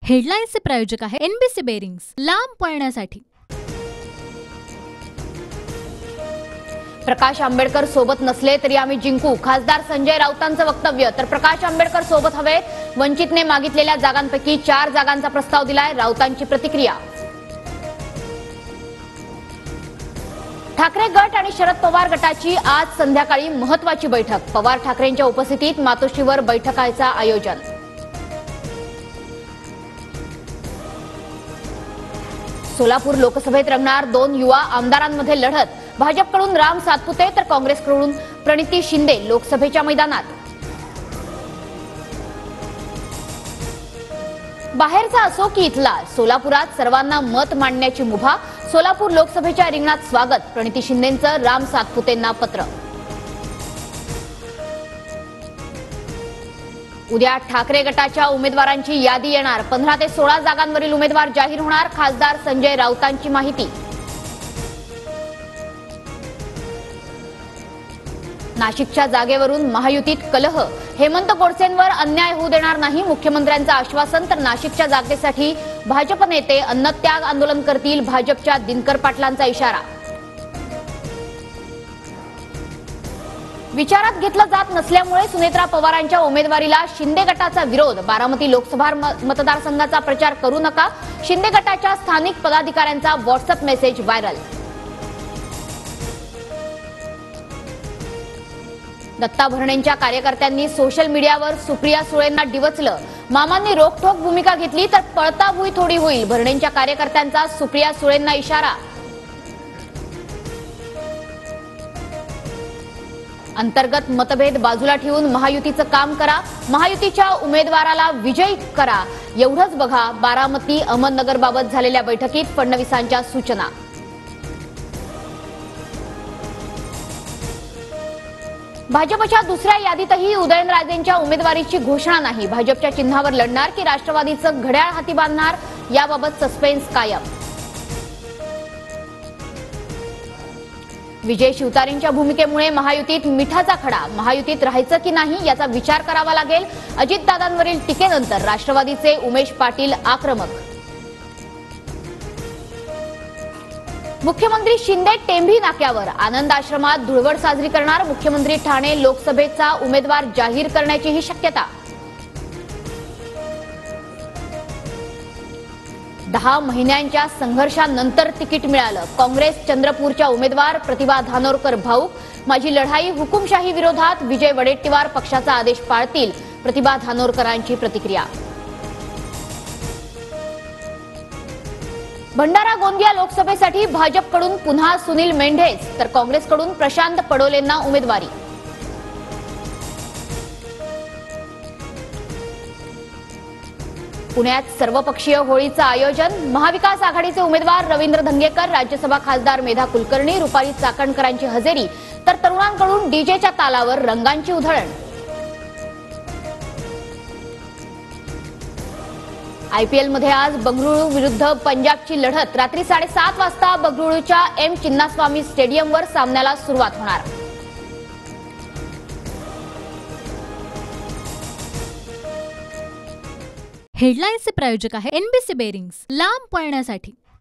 हेडलाईन्सचे प्रायोजक आहे NBC bearings, लांब पळण्यासाठी। प्रकाश आंबेडकर सोबत नसले तरी आम्ही जिंकू, खासदार संजय राऊतांचं वक्तव्य। तर प्रकाश आंबेडकर सोबत हवे, वंचितने मागितलेल्या जागांपैकी 4 जागांचा प्रस्ताव दिलाय, राऊतांची प्रतिक्रिया। ठाकरे गट आणि शरद पवार गटाची आज संध्याकाळी महत्त्वाची बैठक, पवार ठाकरेंच्या उपस्थितीत मातोश्रीवर बैठकाचं आयोजन। सोलापूर लोकसभेत रंगणार 2 युवा आमदारांमध्ये लढत, भाजपकडून राम सातपुते तर काँग्रेसकडून प्रणिती शिंदे लोकसभेच्या मैदानात। बाहेरचा असो की इथला, सोलापुरात सर्वांना मत मांडण्याची मुभा, सोलापूर लोकसभेच्या रिंगणात स्वागत, प्रणिती शिंदेंचं राम सातपुतेंना पत्र। उद्या ठाकरे गटाच्या उमेदवारांची यादी येणार, 15 ते 16 जागांवरील उमेदवार जाहीर होणार, खासदार संजय राऊतांची माहिती। नाशिकच्या जागेवरून महायुतीत कलह, हेमंत गोडसेंवर अन्याय होऊ देणार नाही, मुख्यमंत्र्यांचं आश्वासन। तर नाशिकच्या जागेसाठी भाजप नेते अन्नत्याग आंदोलन करतील, भाजपच्या दिनकर पाटलांचा इशारा। विचारात घेतलं जात नसल्यामुळे सुनेत्रा पवारांच्या उमेदवारीला शिंदे गटाचा विरोध, बारामती लोकसभा मतदारसंघाचा प्रचार करू नका, शिंदे गटाच्या स्थानिक पदाधिकाऱ्यांचा व्हॉट्सअप मेसेज व्हायरल। दत्ता भरणेंच्या कार्यकर्त्यांनी सोशल मीडियावर सुप्रिया सुळेंना डिवचलं, मामांनी रोखठोक भूमिका घेतली तर पळता भुई थोडी होईल, भरणेंच्या कार्यकर्त्यांचा सुप्रिया सुळेंना इशारा। अंतर्गत मतभेद बाजूला ठेवून महायुतीचं काम करा, महायुतीच्या उमेदवाराला विजयी करा, एवढंच बघा, बारामती अहमदनगरबाबत झालेल्या बैठकीत फडणवीसांच्या सूचना। भाजपच्या दुसऱ्या यादीतही उदयनराजेंच्या उमेदवारीची घोषणा नाही, भाजपच्या चिन्हावर लढणार की राष्ट्रवादीचं घड्याळ हाती बांधणार, याबाबत सस्पेन्स कायम। विजय शिवतारेंच्या भूमिकेमुळे महायुतीत मिठाचा खडा, महायुतीत राहायचं की नाही याचा विचार करावा लागेल, अजितदादांवरील टीकेनंतर राष्ट्रवादीचे उमेश पाटील आक्रमक। मुख्यमंत्री शिंदे टेंभी नाक्यावर, आनंद आश्रमात धुळवड साजरी करणार, मुख्यमंत्री ठाणे लोकसभेचा उमेदवार जाहीर करण्याचीही शक्यता। 10 महिन्यांच्या संघर्षानंतर तिकीट मिळालं, काँग्रेस चंद्रपूरच्या उमेदवार प्रतिभा धानोरकर भाऊक, माझी लढाई हुकुमशाही विरोधात, विजय वडेट्टीवार पक्षाचा आदेश पाळतील, प्रतिभा धानोरकरांची प्रतिक्रिया। भंडारा गोंदिया लोकसभेसाठी भाजपकडून पुन्हा सुनील मेंढेच तर काँग्रेसकडून प्रशांत पडोलेंना उमेदवारी। पुण्यात सर्वपक्षीय होळीचं आयोजन, महाविकास आघाडीचे उमेदवार रवींद्र धंगेकर, राज्यसभा खासदार मेधा कुलकर्णी, रुपाली चाकणकरांची हजेरी, तर तरुणांकडून डीजेच्या तालावर रंगांची उधळण। आयपीएलमध्ये आज बंगळुरू विरुद्ध पंजाबची लढत, रात्री 7:30 वाजता बंगळुरूच्या एम चिन्नास्वामी स्टेडियमवर सामन्याला सुरुवात होणार। हेडलाईन्सचे प्रायोजक आहे एनबीसी बेरिंग्स, लांब पळण्यासाठी।